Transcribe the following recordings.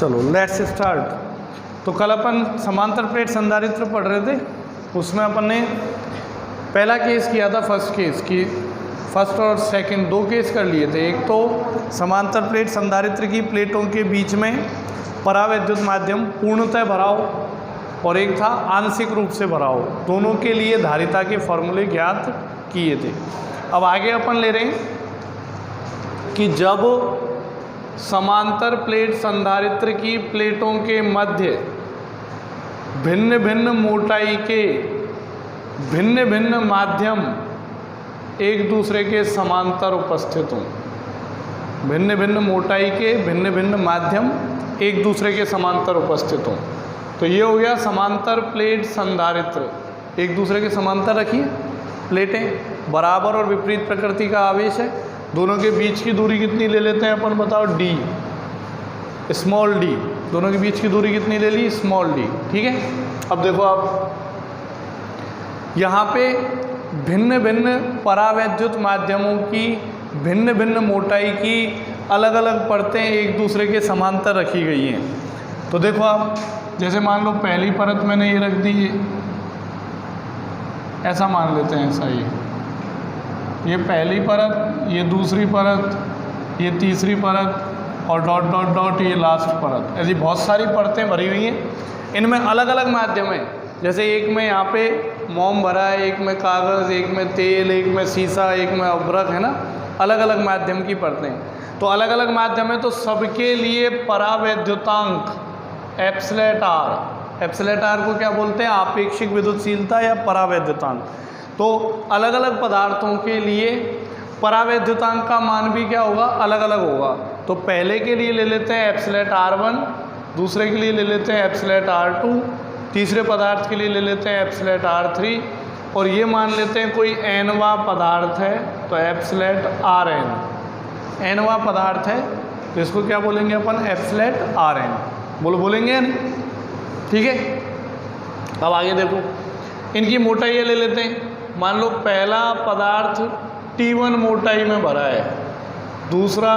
चलो let's start. तो कल अपन समांतर प्लेट संधारित्र पढ़ रहे थे, उसमें अपन ने पहला केस किया था, फर्स्ट केस की फर्स्ट और सेकंड दो केस कर लिए थे। एक तो समांतर प्लेट संधारित्र की प्लेटों के बीच में परावैद्युत माध्यम पूर्णतः भरा हो और एक था आंशिक रूप से भरा हो। दोनों के लिए धारिता के फॉर्मूले ज्ञात किए थे। अब आगे अपन ले रहे हैं कि जब समांतर प्लेट संधारित्र की प्लेटों के मध्य भिन्न भिन्न मोटाई के भिन्न भिन्न माध्यम एक दूसरे के समांतर उपस्थित हों, भिन्न भिन्न मोटाई के भिन्न भिन्न माध्यम एक दूसरे के समांतर उपस्थित हों, तो ये हो गया समांतर प्लेट संधारित्र। एक दूसरे के समांतर रखिए, प्लेटें बराबर और विपरीत प्रकृति का आवेश है, दोनों के बीच की दूरी कितनी ले लेते हैं अपन, बताओ, डी, स्मॉल डी। दोनों के बीच की दूरी कितनी ले ली, स्मॉल डी। ठीक है। अब देखो आप यहाँ पे भिन्न भिन्न परावैद्युत माध्यमों की भिन्न भिन्न मोटाई की अलग अलग परतें एक दूसरे के समांतर रखी गई हैं। तो देखो आप, जैसे मान लो पहली परत मैंने ये रख दी, ऐसा मान लेते हैं, ऐसा ये पहली परत, ये दूसरी परत, ये तीसरी परत और डॉट डॉट डॉट ये लास्ट परत। ऐसी बहुत सारी परतें भरी हुई हैं, इनमें अलग अलग माध्यम है। जैसे एक में यहाँ पे मोम भरा है, एक में कागज़, एक में तेल, एक में शीशा, एक में अभ्रक, है ना, अलग अलग माध्यम की परतें। तो अलग अलग माध्यम है, तो सबके लिए परावैद्युतांक एप्सिलेट आर, एप्सिलेट आर को क्या बोलते हैं, आपेक्षिक विद्युतशीलता या परावैद्युतांक। तो अलग अलग पदार्थों के लिए परावैद्युतांक का मान भी क्या होगा, अलग अलग होगा। तो पहले के लिए ले लेते हैं एप्सिलेट R1, दूसरे के लिए ले लेते हैं एप्सिलेट R2, तीसरे पदार्थ के लिए ले लेते हैं एप्सिलेट R3, और ये मान लेते हैं कोई nवा पदार्थ है तो एप्सिलेट Rn, nवा पदार्थ है तो इसको क्या बोलेंगे अपन, एप्सिलेट Rn। बोलेंगे नहीं, ठीक है। अब आगे देखो, इनकी मोटाई ले लेते हैं। मान लो पहला पदार्थ T1 मोटाई में भरा है, दूसरा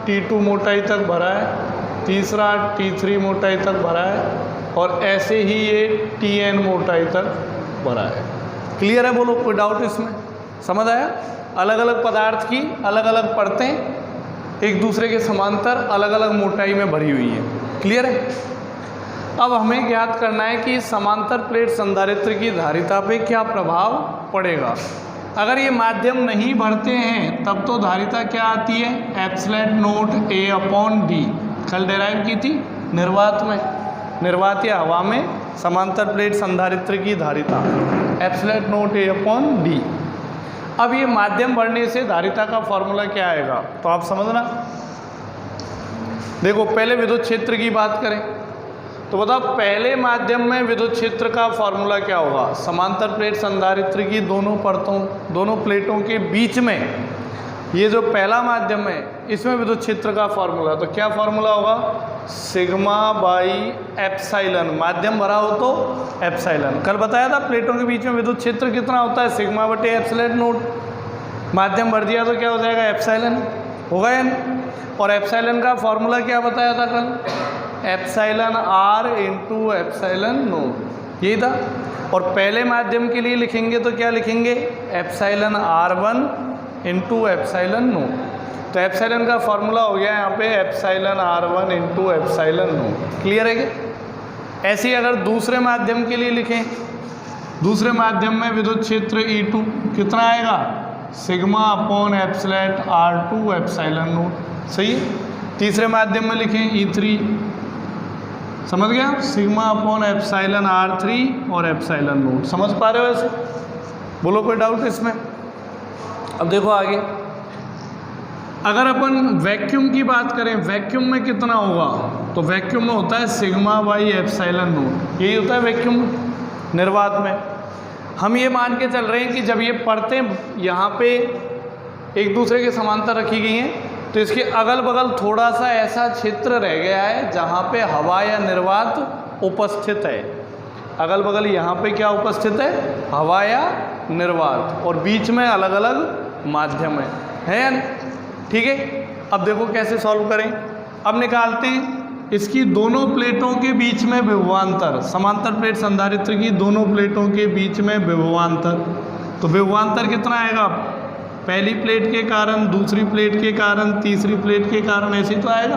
T2 मोटाई तक भरा है, तीसरा T3 मोटाई तक भरा है, और ऐसे ही ये Tn मोटाई तक भरा है। क्लियर है, बोलो, कोई डाउट इसमें, समझ आया। अलग अलग पदार्थ की अलग अलग परतें एक दूसरे के समांतर अलग अलग मोटाई में भरी हुई हैं। क्लियर है। अब हमें ज्ञात करना है कि समांतर प्लेट संधारित्र की धारिता पे क्या प्रभाव पड़ेगा। अगर ये माध्यम नहीं भरते हैं तब तो धारिता क्या आती है, एप्सिलेट नोट A अपॉन D। कल डेराइव की थी निर्वात में, निर्वात या हवा में समांतर प्लेट संधारित्र की धारिता एप्सिलेट नोट A अपॉन D। अब ये माध्यम भरने से धारिता का फॉर्मूला क्या आएगा, तो आप समझना। देखो पहले विद्युत क्षेत्र की बात करें तो बताओ, पहले माध्यम में विद्युत क्षेत्र का फॉर्मूला क्या होगा। समांतर प्लेट संधारित्र की दोनों परतों, दोनों प्लेटों के बीच में ये जो पहला माध्यम है इसमें विद्युत क्षेत्र का फॉर्मूला, तो क्या फॉर्मूला होगा, सिग्मा बाई एप्साइलन। माध्यम भरा हो तो एप्साइलन। कल बताया था प्लेटों के बीच में विद्युत क्षेत्र कितना होता है, सिग्मा बटे एप्सिलेट नोट। माध्यम भर दिया तो क्या हो जाएगा, एप्साइलन होगा या नहीं। और एप्साइलन का फॉर्मूला क्या बताया था कल, epsilon R into epsilon note, यही था। और पहले माध्यम के लिए लिखेंगे तो क्या लिखेंगे, epsilon R1 into epsilon note. तो एप्साइलन का फॉर्मूला हो गया यहाँ पे epsilon R1 into epsilon note. Clear है क्या। ऐसे ही अगर दूसरे माध्यम के लिए लिखें, दूसरे माध्यम में विद्युत क्षेत्र E2 कितना आएगा, sigma upon epsilon R2 epsilon naught. सही है। तीसरे माध्यम में लिखें E3, समझ गया, सिग्मा अपॉन एप्साइलन R3 और एप्साइलन नोट। समझ पा रहे हो ऐसे, बोलो कोई डाउट इसमें। अब देखो आगे, अगर अपन वैक्यूम की बात करें, वैक्यूम में कितना होगा, तो वैक्यूम में होता है सिग्मा बाई एप्साइलन नोट। यही होता है वैक्यूम निर्वात में। हम ये मान के चल रहे हैं कि जब ये परतें यहाँ पे एक दूसरे के समांतर रखी गई हैं तो इसके अगल बगल थोड़ा सा ऐसा क्षेत्र रह गया है जहाँ पे हवा या निर्वात उपस्थित है। अगल बगल यहाँ पे क्या उपस्थित है, हवा या निर्वात, और बीच में अलग अलग माध्यम है या नहीं। ठीक है। अब देखो कैसे सॉल्व करें। अब निकालते हैं इसकी दोनों प्लेटों के बीच में विभवांतर, समांतर प्लेट संधारित्र की दोनों प्लेटों के बीच में विभवांतर, तो विभवांतर कितना आएगा? पहली प्लेट के कारण, दूसरी प्लेट के कारण, तीसरी प्लेट के कारण, ऐसे तो आएगा।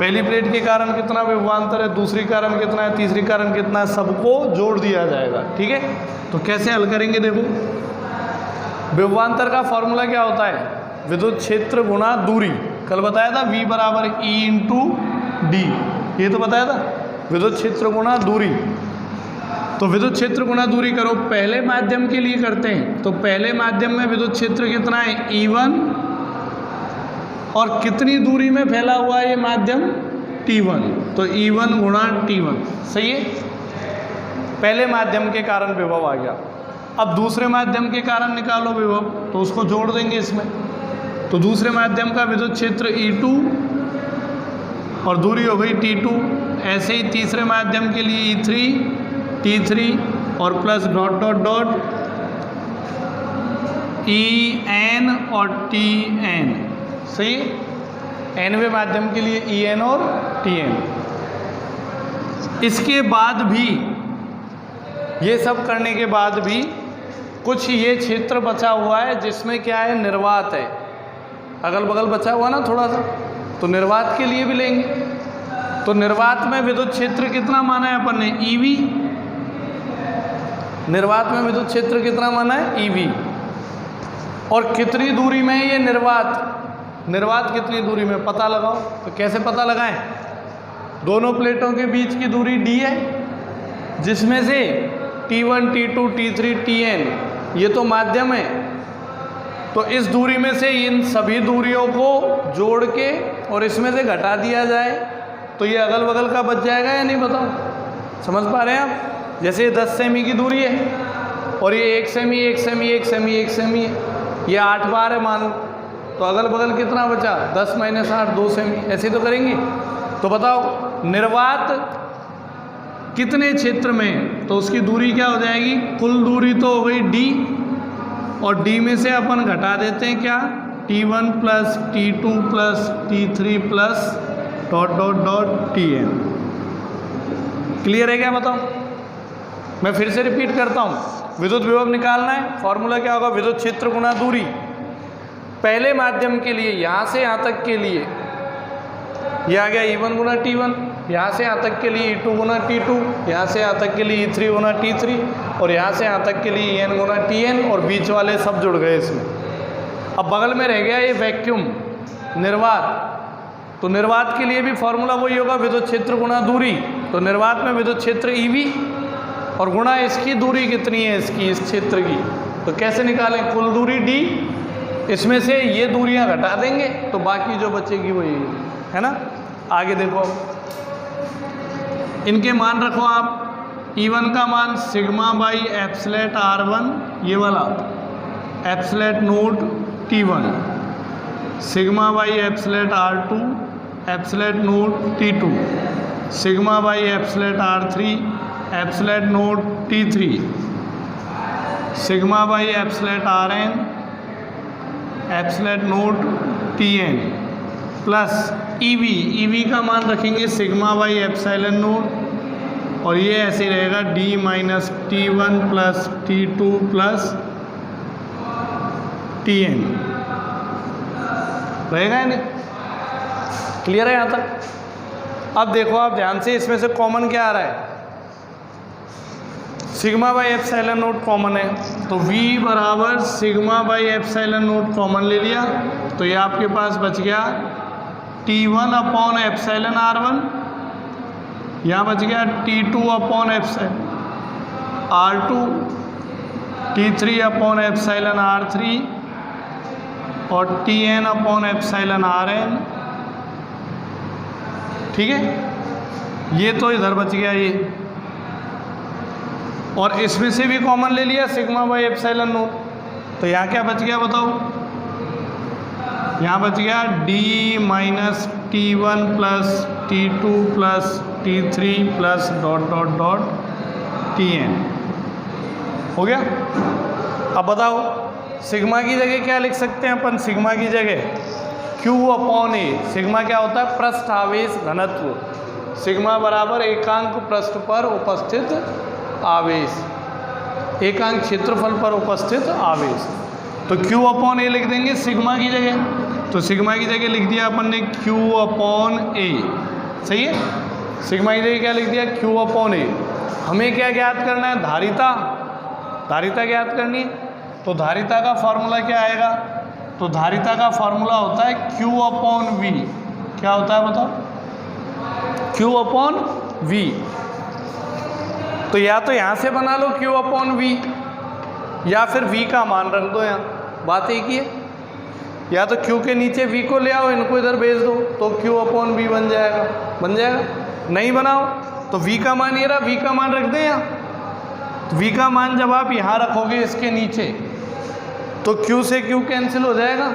पहली प्लेट के कारण कितना विभवांतर है, दूसरी कारण कितना है, तीसरी कारण कितना है, सबको जोड़ दिया जाएगा। ठीक है, तो कैसे हल करेंगे? देखो, विभवांतर का फॉर्मूला क्या होता है? विद्युत क्षेत्र गुणा दूरी। कल बताया था V बराबर E इंटू डी, ये तो बताया था, विद्युत क्षेत्र गुणा दूरी। तो विद्युत क्षेत्र गुणा दूरी करो, पहले माध्यम के लिए करते हैं, तो पहले माध्यम में विद्युत क्षेत्र कितना है? E1, और कितनी दूरी में फैला हुआ है ये माध्यम? T1, तो E1 गुणा T1। सही है, पहले माध्यम के कारण विभव आ गया। अब दूसरे माध्यम के कारण निकालो विभव, तो उसको जोड़ देंगे इसमें, तो दूसरे माध्यम का विद्युत क्षेत्र E2 और दूरी हो गई T2। ऐसे ही तीसरे माध्यम के लिए E3, T3 और plus dot dot dot EN और TN। सही, nवें माध्यम के लिए EN और TN। इसके बाद भी, ये सब करने के बाद भी कुछ ये क्षेत्र बचा हुआ है जिसमें क्या है? निर्वात है, अगल बगल बचा हुआ ना थोड़ा सा, तो निर्वात के लिए भी लेंगे। तो निर्वात में विद्युत क्षेत्र कितना माना है अपन ने? EV। निर्वात में विद्युत क्षेत्र कितना माना है? EV। और कितनी दूरी में है ये निर्वात? निर्वात कितनी दूरी में पता लगाओ, तो कैसे पता लगाएं? दोनों प्लेटों के बीच की दूरी D है, जिसमें से T1, T2, T3, TN ये तो माध्यम है, तो इस दूरी में से इन सभी दूरियों को जोड़ के और इसमें से घटा दिया जाए, तो ये अगल बगल का बच जाएगा या नहीं? बताओ, समझ पा रहे हैं आप? जैसे 10 सेमी की दूरी है और ये 1 सेमी, 1 सेमी, 1 सेमी, 1 सेमी है, ये 8 बार है मान लो, तो अगल बगल कितना बचा? 10 माइनस 8, 2 सेमी। ऐसे तो करेंगे। तो बताओ निर्वात कितने क्षेत्र में, तो उसकी दूरी क्या हो जाएगी? कुल दूरी तो हो गई D, और D में से अपन घटा देते हैं क्या? T1 plus T2 plus T3 plus dot dot dot TN। Clear है क्या? बताओ, मैं फिर से रिपीट करता हूँ। विद्युत विभव निकालना है, फॉर्मूला क्या होगा? विद्युत क्षेत्र गुणा दूरी। पहले माध्यम के लिए यहाँ से यहाँ तक के लिए ये आ गया E1 गुना T1, यहाँ से यहाँ तक के लिए E2 गुना T2, यहाँ से यहाँ तक के लिए E3 गुना T3, और यहाँ से यहाँ तक के लिए EN गुना TN, और बीच वाले सब जुड़ गए इसमें। अब बगल में रह गया ये वैक्यूम निर्वात, तो निर्वात के लिए भी फॉर्मूला वही होगा, विद्युत क्षेत्र गुणा दूरी। तो निर्वात में विद्युत क्षेत्र EV और गुणा इसकी दूरी कितनी है इसकी, इस क्षेत्र की, तो कैसे निकालें? कुल दूरी D, इसमें से ये दूरियां घटा देंगे तो बाकी जो बचेगी वही है ना। आगे देखो, इनके मान रखो आप। E1 का मान सिग्मा बाई एप्सलेट R1, ये वाला epsilon naught T1, sigma by epsilon R2 epsilon naught T2, sigma by epsilon R3 epsilon naught T3, sigma by epsilon Rn epsilon naught TN, plus EV का मान रखेंगे सिग्मा बाई एप्सिलॉन नोट, और ये ऐसे रहेगा D minus T1 plus T2 plus TN रहेगा या नहीं? क्लियर है यहाँ तक? अब देखो आप ध्यान से, इसमें से कॉमन क्या आ रहा है? Sigma by epsilon note common है, तो V बराबर sigma by epsilon note common ले लिया, तो ये आपके पास बच गया T1 अपॉन एप्सिलॉन R1, यहाँ बच गया T2 upon epsilon R2, T3 upon epsilon R3 और Tn अपॉन एप्सिलॉन Rn। ठीक है, ये तो इधर बच गया ये, और इसमें से भी कॉमन ले लिया सिग्मा बाई एप्सिलॉन नोट, तो यहाँ क्या बच गया बताओ? यहाँ बच गया D minus T1 plus T2 plus T3 plus dot dot dot Tn। हो गया? अब बताओ सिग्मा की जगह क्या लिख सकते हैं अपन? सिग्मा की जगह Q अपॉन ए, सिग्मा क्या होता है? पृष्ठ आवेश घनत्व, सिग्मा बराबर एकांक पृष्ठ पर उपस्थित आवेश, एकांक क्षेत्रफल पर उपस्थित आवेश। तो Q अपॉन ए लिख देंगे सिग्मा की जगह, तो सिग्मा की जगह लिख दिया अपन ने Q अपॉन ए, सही है। सिग्मा की जगह क्या लिख दिया? Q अपॉन ए। हमें क्या ज्ञात करना है? धारिता, धारिता ज्ञात करनी है। तो धारिता का फॉर्मूला क्या आएगा? तो धारिता का फॉर्मूला होता है Q अपॉन वी। क्या होता है बताओ? Q upon V. तो या तो यहाँ से बना लो Q अपॉन वी, या फिर V का मान रख दो यहाँ, बात एक ही है। या तो Q के नीचे V को ले आओ, इनको इधर भेज दो, तो Q अपॉन V बन जाएगा, बन जाएगा। नहीं बनाओ तो V का मान ये रहा, V का मान रख दें यहाँ। तो V का मान जब आप यहाँ रखोगे इसके नीचे, तो Q से Q कैंसिल हो जाएगा,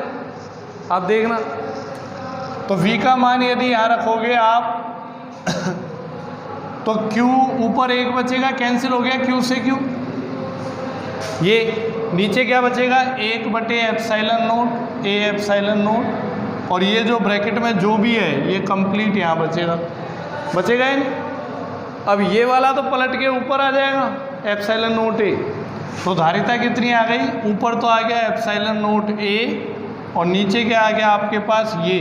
आप देखना। तो V का मान यदि यहाँ रखोगे आप तो Q ऊपर एक बचेगा, कैंसिल हो गया Q से Q। ये नीचे क्या बचेगा? 1/एप्सिलॉन नोट, ए एप्सिलॉन नोट, और ये जो ब्रैकेट में जो भी है ये कंप्लीट यहाँ बचेगा, बचेगा ही नहीं। अब ये वाला तो पलट के ऊपर आ जाएगा, एप्सिलॉन नोट ए। तो धारिता कितनी आ गई? ऊपर तो आ गया एप्सिलॉन नोट ए, और नीचे क्या आ गया आपके पास? ये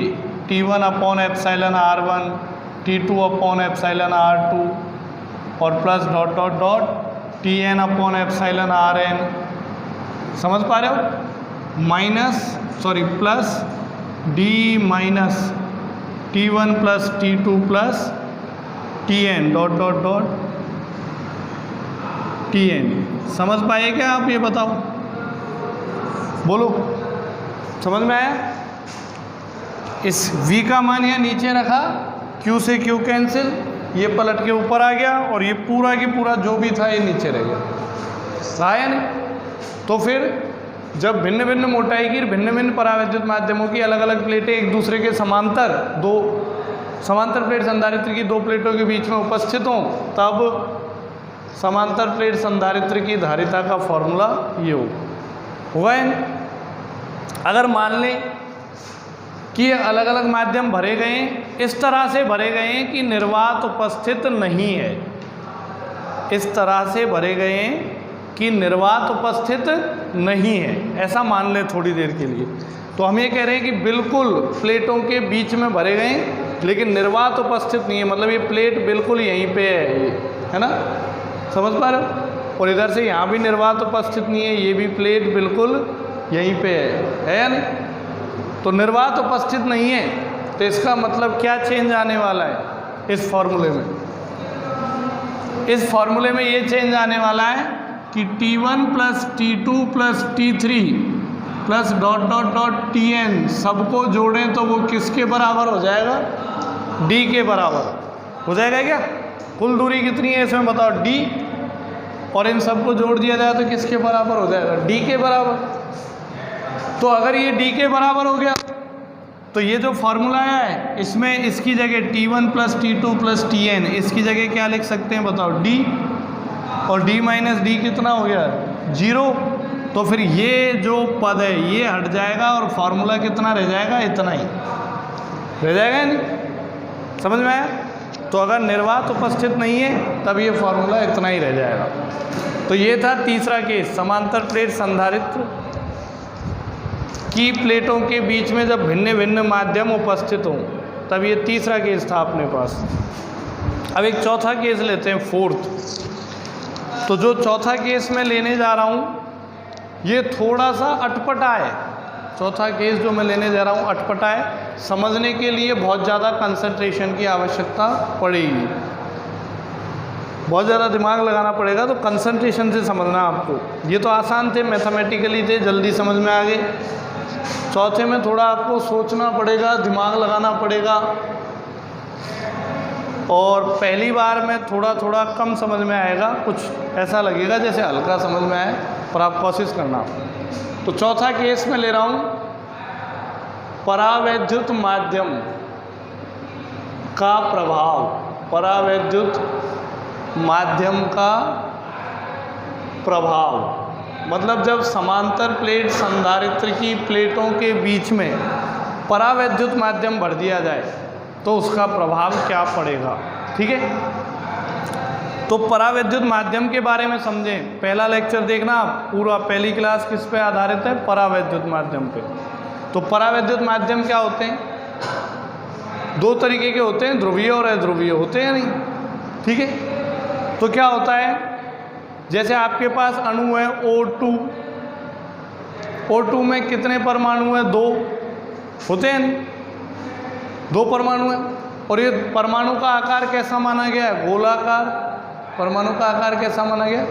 T1 upon epsilon R1, T2 upon epsilon R2, और plus dot dot dot Tn upon epsilon Rn। समझ पा रहे हो? Minus plus D minus T1 plus T2 plus Tn dot dot dot Tn। समझ पाए क्या आप? ये बताओ, बोलो, समझ में आया? इस V का मान यहाँ नीचे रखा, Q से Q कैंसिल, ये पलट के ऊपर आ गया, और ये पूरा की पूरा जो भी था ये नीचे रह गया, रहा या नहीं? तो फिर जब भिन्न भिन्न मोटाई की भिन्न भिन्न परावैद्युत माध्यमों की अलग अलग प्लेटें एक दूसरे के समांतर, दो समांतर प्लेट संधारित्र की दो प्लेटों के बीच में उपस्थित हों, तब समांतर प्लेट संधारित्र की धारिता का फॉर्मूला ये होगा। अगर मान लें कि ये अलग अलग माध्यम भरे गए हैं, इस तरह से भरे गए हैं कि निर्वात उपस्थित नहीं है, इस तरह से भरे गए हैं कि निर्वात उपस्थित नहीं है, ऐसा मान लें थोड़ी देर के लिए। तो हम ये कह रहे हैं कि बिल्कुल प्लेटों के बीच में भरे गए हैं लेकिन निर्वात उपस्थित नहीं है, मतलब ये प्लेट बिल्कुल यहीं पे है, ये है ना, समझ पा रहे हो? और इधर से यहाँ भी निर्वात उपस्थित नहीं है, ये भी प्लेट बिल्कुल यहीं पे है या नहीं? तो निर्वात उपस्थित नहीं है, तो इसका मतलब क्या चेंज आने वाला है इस फॉर्मूले में? इस फॉर्मूले में ये चेंज आने वाला है कि T1 plus T2 plus T3 plus dot dot dot Tn सबको जोड़ें तो वो किसके बराबर हो जाएगा? D के बराबर हो जाएगा क्या? कुल दूरी कितनी है इसमें बताओ? D, और इन सबको जोड़ दिया जाए तो किसके बराबर हो जाएगा? D के बराबर। तो अगर ये D के बराबर हो गया तो ये जो फॉर्मूला है इसमें इसकी जगह T1 plus T2 plus Tn, इसकी जगह क्या लिख सकते हैं बताओ? D, और D माइनस D कितना हो गया? 0। तो फिर ये जो पद है ये हट जाएगा और फॉर्मूला कितना रह जाएगा? इतना ही रह जाएगा, नहीं? समझ में आया? तो अगर निर्वात उपस्थित नहीं है तब ये फॉर्मूला इतना ही रह जाएगा। तो ये था तीसरा केस, समांतर प्लेट संधारित्र की प्लेटों के बीच में जब भिन्न भिन्न माध्यम उपस्थित हों, तब ये तीसरा केस था अपने पास। अब एक चौथा केस लेते हैं, फोर्थ। तो जो चौथा केस मैं लेने जा रहा हूँ ये थोड़ा सा अटपटा है। चौथा केस जो मैं लेने जा रहा हूँ अटपटा है, समझने के लिए बहुत ज़्यादा कंसंट्रेशन की आवश्यकता पड़ेगी, बहुत ज़्यादा दिमाग लगाना पड़ेगा, तो कंसंट्रेशन से समझना आपको। ये तो आसान थे, मैथमेटिकली थे, जल्दी समझ में आ गए। चौथे में थोड़ा आपको सोचना पड़ेगा, दिमाग लगाना पड़ेगा, और पहली बार में थोड़ा थोड़ा कम समझ में आएगा, कुछ ऐसा लगेगा जैसे हल्का समझ में आए, पर आप कोशिश करना। तो चौथा केस में ले रहा हूँ परावैद्युत माध्यम का प्रभाव, परावैद्युत माध्यम का प्रभाव, मतलब जब समांतर प्लेट संधारित्र की प्लेटों के बीच में परावैद्युत माध्यम भर दिया जाए तो उसका प्रभाव क्या पड़ेगा। ठीक है, तो परावैद्युत माध्यम के बारे में समझें। पहला लेक्चर देखना आप, पूरा पहली क्लास किस पे आधारित है? परावैद्युत माध्यम पे। तो परावैद्युत माध्यम क्या होते हैं? दो तरीके के होते हैं, ध्रुवीय और अध्रुवीय होते हैं नहीं। ठीक है, तो क्या होता है, जैसे आपके पास अणु है O2, O2 में कितने परमाणु हैं? 2 होते हैं नहीं, 2 परमाणु हैं। और ये परमाणु का आकार कैसा माना गया है? गोलाकार। परमाणु का आकार कैसा माना गया?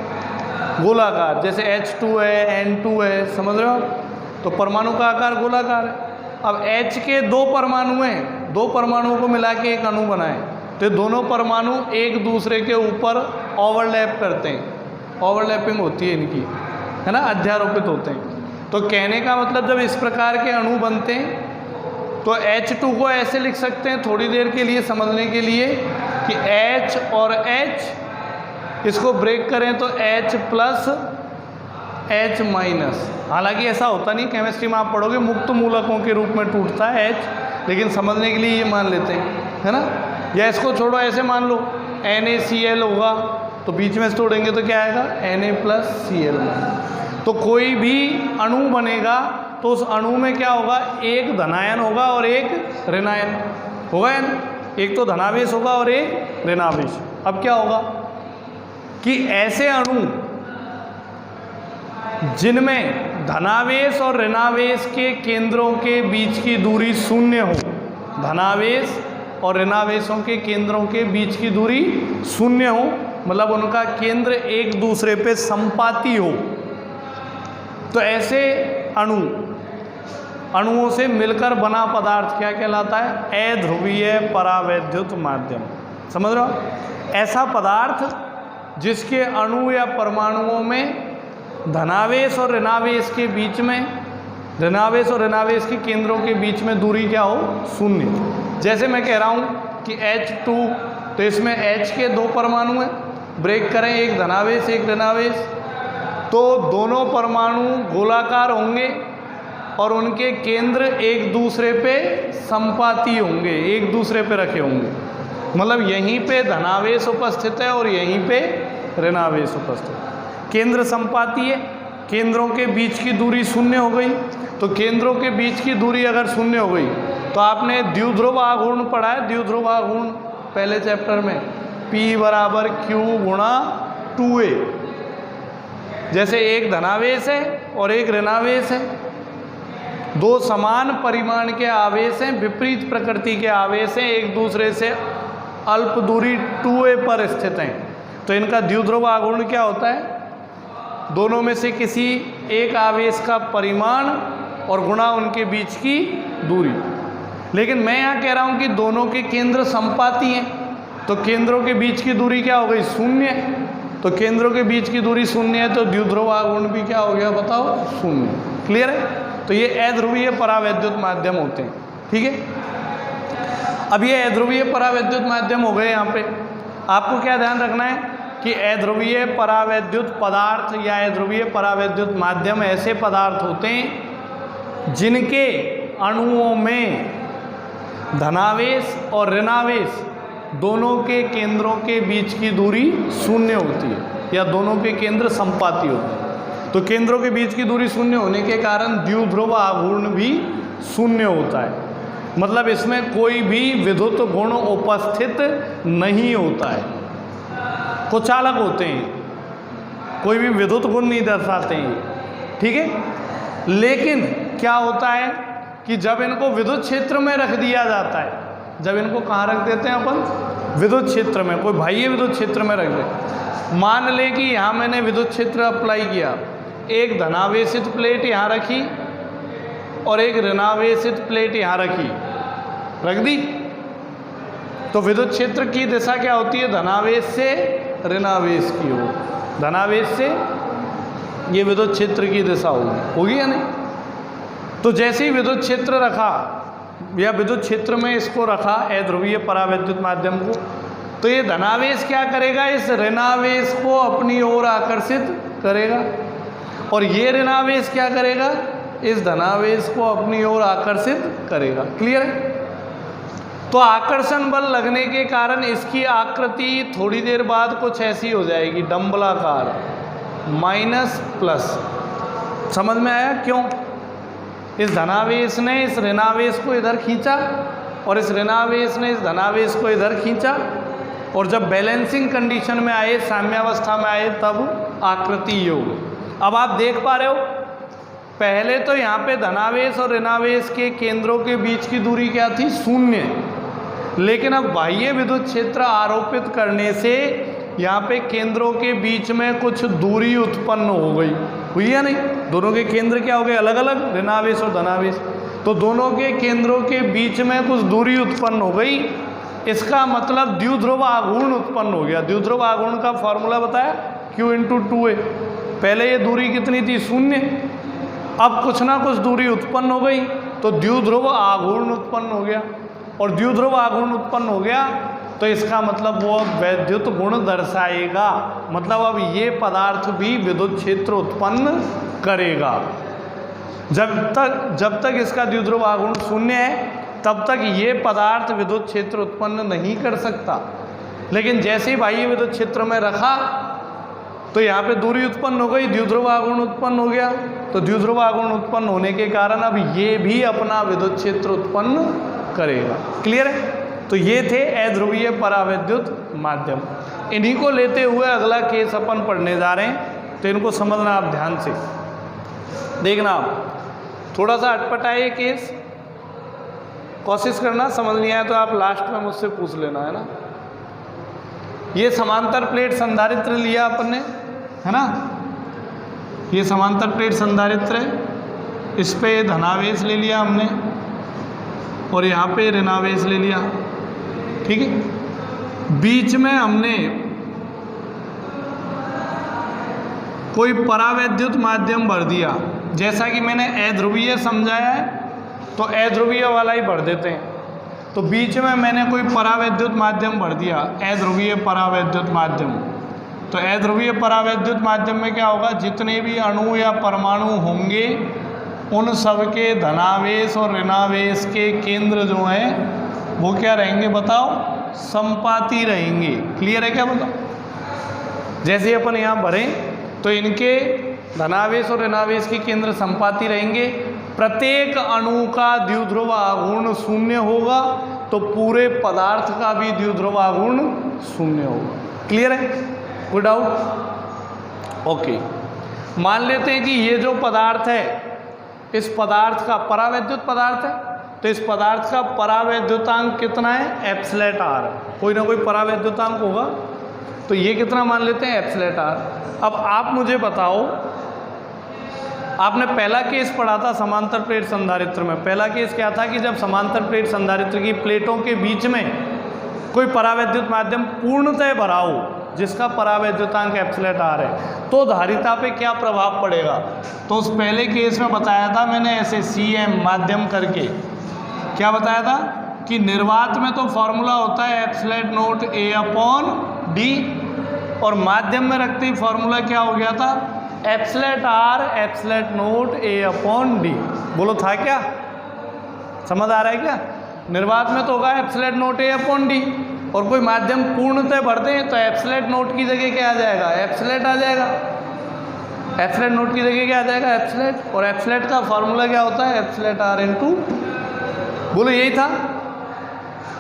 गोलाकार। जैसे H2 है, N2 है, समझ रहे हो आप? तो परमाणु का आकार गोलाकार है। अब H के 2 परमाणु हैं, 2 परमाणुओं को मिला के एक अणु बनाए, तो दोनों परमाणु एक दूसरे के ऊपर ओवरलैप करते हैं, ओवरलैपिंग होती है इनकी, है ना, अध्यारोपित होते हैं। तो कहने का मतलब जब इस प्रकार के अणु बनते हैं तो H2 को ऐसे लिख सकते हैं थोड़ी देर के लिए समझने के लिए कि H और H, इसको ब्रेक करें तो H प्लस H माइनस। हालांकि ऐसा होता नहीं, केमिस्ट्री में आप पढ़ोगे मुक्त मूलकों के रूप में टूटता है H, लेकिन समझने के लिए ये मान लेते हैं, है ना। या इसको छोड़ो, ऐसे मान लो NaCl होगा तो बीच में से तोड़ेंगे तो क्या आएगा? Na plus Cl। तो कोई भी अणु बनेगा तो उस अणु में क्या होगा? एक धनायन होगा और एक ऋणायन होगा, या नहीं? एक तो धनावेश होगा और एक ऋणावेश। अब क्या होगा कि ऐसे अणु जिनमें धनावेश और ऋणावेश के केंद्रों के बीच की दूरी शून्य हो, धनावेश और ऋणावेशों के केंद्रों के बीच की दूरी शून्य हो, मतलब उनका केंद्र एक दूसरे पे संपाती हो, तो ऐसे अणुओं से मिलकर बना पदार्थ क्या कहलाता है? अध्रुवीय परावैद्युत माध्यम। समझ रहे हो? ऐसा पदार्थ जिसके अणु या परमाणुओं में धनावेश और ऋणावेश के बीच में, ऋणावेश और ऋणावेश के केंद्रों के बीच में दूरी क्या हो? शून्य। जैसे मैं कह रहा हूँ कि H2, तो इसमें H के 2 परमाणु हैं, ब्रेक करें, एक धनावेश एक ऋणावेश, तो दोनों परमाणु गोलाकार होंगे और उनके केंद्र एक दूसरे पे संपाती होंगे, एक दूसरे पे रखे होंगे। मतलब यहीं पे धनावेश उपस्थित है और यहीं पे ऋणावेश उपस्थित है। केंद्र संपाती है, केंद्रों के बीच की दूरी शून्य हो गई। तो केंद्रों के बीच की दूरी अगर शून्य हो गई तो आपने द्विध्रुव आघूर्ण पढ़ा है, द्विध्रुव आघूर्ण पहले चैप्टर में, P बराबर Q गुणा 2a। जैसे एक धनावेश है और एक ऋणावेश है, 2 समान परिमाण के आवेश हैं, विपरीत प्रकृति के आवेश हैं, एक दूसरे से अल्प दूरी 2a पर स्थित हैं, तो इनका द्विध्रुव आघूर्ण क्या होता है? दोनों में से किसी एक आवेश का परिमाण और गुणा उनके बीच की दूरी। लेकिन मैं यहाँ कह रहा हूँ कि दोनों के केंद्र संपाती हैं, तो केंद्रों के बीच की दूरी क्या हो गई? शून्य। तो केंद्रों के बीच की दूरी शून्य है तो द्विध्रुव आघूर्ण भी क्या हो गया? बताओ, शून्य। क्लियर है? तो ये अध्रुवीय परावैद्युत माध्यम होते हैं। ठीक है, अब ये अध्रुवीय परावैद्युत माध्यम हो गए। यहाँ पे आपको क्या ध्यान रखना है कि अध्रुवीय परावैद्युत पदार्थ या अध्रुवीय परावैद्युत माध्यम ऐसे पदार्थ होते हैं जिनके अणुओं में धनावेश और ऋणावेश दोनों के केंद्रों के बीच की दूरी शून्य होती है या दोनों के केंद्र संपाती होते हैं। तो केंद्रों के बीच की दूरी शून्य होने के कारण द्विध्रुव आघूर्ण भी शून्य होता है, मतलब इसमें कोई भी विद्युत गुण उपस्थित नहीं होता है। कुछ चालक होते हैं, कोई भी विद्युत गुण नहीं दर्शाते हैं। ठीक है, लेकिन क्या होता है कि जब इनको विद्युत क्षेत्र में रख दिया जाता है, जब इनको कहाँ रख देते हैं अपन? विद्युत क्षेत्र में। कोई बाह्य विद्युत क्षेत्र में रख दे। मान लें कि यहाँ मैंने विद्युत क्षेत्र अप्लाई किया, एक धनावेशित प्लेट यहाँ रखी और एक ऋणावेशित प्लेट यहाँ रखी, रख दी, तो विद्युत क्षेत्र की दिशा क्या होती है? धनावेश से ऋणावेश की ओर, धनावेश से ये विद्युत क्षेत्र की दिशा होगी या नहीं? तो जैसे ही विद्युत क्षेत्र रखा या विद्युत क्षेत्र में इसको रखा अध्रुवीय परावैद्युत माध्यम को, तो ये धनावेश क्या करेगा? इस ऋणावेश को अपनी ओर आकर्षित करेगा और ये ऋणावेश क्या करेगा? इस धनावेश को अपनी ओर आकर्षित करेगा। क्लियर है? तो आकर्षण बल लगने के कारण इसकी आकृति थोड़ी देर बाद कुछ ऐसी हो जाएगी, डंबलाकार, माइनस प्लस। समझ में आया क्यों? इस धनावेश ने इस ऋणावेश को इधर खींचा और इस ऋणावेश ने इस धनावेश को इधर खींचा, और जब बैलेंसिंग कंडीशन में आए, साम्यावस्था में आए, तब आकृति ये हो गई। अब आप देख पा रहे हो, पहले तो यहाँ पे धनावेश और ऋणावेश के केंद्रों के बीच की दूरी क्या थी? 0। लेकिन अब बाह्य विद्युत क्षेत्र आरोपित करने से यहाँ पे केंद्रों के बीच में कुछ दूरी उत्पन्न हो गई, हुई या नहीं? दोनों के केंद्र क्या हो गए? अलग अलग, ऋणावेश और धनावेश। तो दोनों के केंद्रों के बीच में कुछ दूरी उत्पन्न हो गई। इसका मतलब द्विध्रुव आघूर्ण उत्पन्न हो गया। द्विध्रुव आघूर्ण का फॉर्मूला बताया, Q × 2a। पहले ये दूरी कितनी थी? 0। अब कुछ ना कुछ दूरी उत्पन्न हो गई तो द्विध्रुव आघूर्ण उत्पन्न हो गया, और द्विध्रुव आघूर्ण उत्पन्न हो गया तो इसका मतलब वो वैद्युत गुण दर्शाएगा। मतलब अब ये पदार्थ भी विद्युत क्षेत्र उत्पन्न करेगा। जब तक इसका द्विध्रुव आघूर्ण 0 है तब तक ये पदार्थ विद्युत क्षेत्र उत्पन्न नहीं कर सकता। लेकिन जैसे ही बाह्य विद्युत क्षेत्र में रखा तो यहाँ पे दूरी उत्पन्न हो गई, द्विध्रुव आघूर्ण उत्पन्न हो गया। तो द्विध्रुव आघूर्ण उत्पन्न होने के कारण अब ये भी अपना विद्युत क्षेत्र उत्पन्न करेगा। क्लियर है? तो ये थे अध्रुवीय परावैद्युत माध्यम। इन्हीं को लेते हुए अगला केस अपन पढ़ने जा रहे हैं, तो इनको समझना आप ध्यान से। देखना आप, थोड़ा सा अटपटा है ये केस, कोशिश करना, समझ नहीं आया तो आप लास्ट में मुझसे पूछ लेना, है ना। ये समांतर प्लेट संधारित्र लिया अपन ने, है ना। ये समांतर प्लेट संधारित्र है, इस पे धनावेश ले लिया हमने और यहाँ पे ऋणावेश ले लिया, ठीक है। बीच में हमने कोई परावैद्युत माध्यम भर दिया। जैसा कि मैंने अध्रुवीय समझाया है तो अध्रुवीय वाला ही भर देते हैं। तो बीच में मैंने कोई परावैद्युत माध्यम भर दिया, अध्रुवीय परावैद्युत माध्यम। तो अध्रुवीय परावैद्युत माध्यम में क्या होगा? जितने भी अणु या परमाणु होंगे उन सब के धनावेश और ऋणावेश के केंद्र जो हैं वो क्या रहेंगे बताओ? संपाती रहेंगे। क्लियर है क्या? बताओ। जैसे अपन यहाँ भरें तो इनके धनावेश और ऋणावेश के केंद्र संपाती रहेंगे। प्रत्येक अणु का द्विध्रुव आघूर्ण 0 होगा तो पूरे पदार्थ का भी द्विध्रुव आघूर्ण 0 होगा। क्लियर है? कोई डाउट? ओके। मान लेते हैं कि ये जो पदार्थ है, इस पदार्थ का परावैद्युत पदार्थ है, तो इस पदार्थ का परावैद्युतांक कितना है? Epsilon R. कोई ना कोई परावैद्युतांक होगा, तो ये कितना मान लेते हैं? Epsilon R. अब आप मुझे बताओ, आपने पहला केस पढ़ा था समांतर प्लेट संधारित्र में। पहला केस क्या था कि जब समांतर प्लेट संधारित्र की प्लेटों के बीच में कोई परावैद्युत माध्यम पूर्णतः भरा हो जिसका परावैद्युतांक एप्सिलॉन आर है, तो धारिता पे क्या प्रभाव पड़ेगा? तो उस पहले केस में बताया था मैंने ऐसे CM माध्यम करके, क्या बताया था कि निर्वात में तो फॉर्मूला होता है एप्सिलॉन नोट A/d, और माध्यम में रखते ही फॉर्मूला क्या हो गया था? Epsilon R epsilon naught A/d। बोलो था क्या? समझ आ रहा है क्या? निर्वात में तो होगा एप्सिलॉन नोट A/d, और कोई माध्यम पूर्णतः भर दें तो एप्सिलॉन नोट की जगह क्या आ जाएगा? एप्सिलॉन आ जाएगा। एप्सिलॉन नोट की जगह क्या आ जाएगा? एप्सिलॉन। और एप्सिलॉन का फॉर्मूला क्या होता है? एप्सिलॉन आर इंटू, बोलो यही था।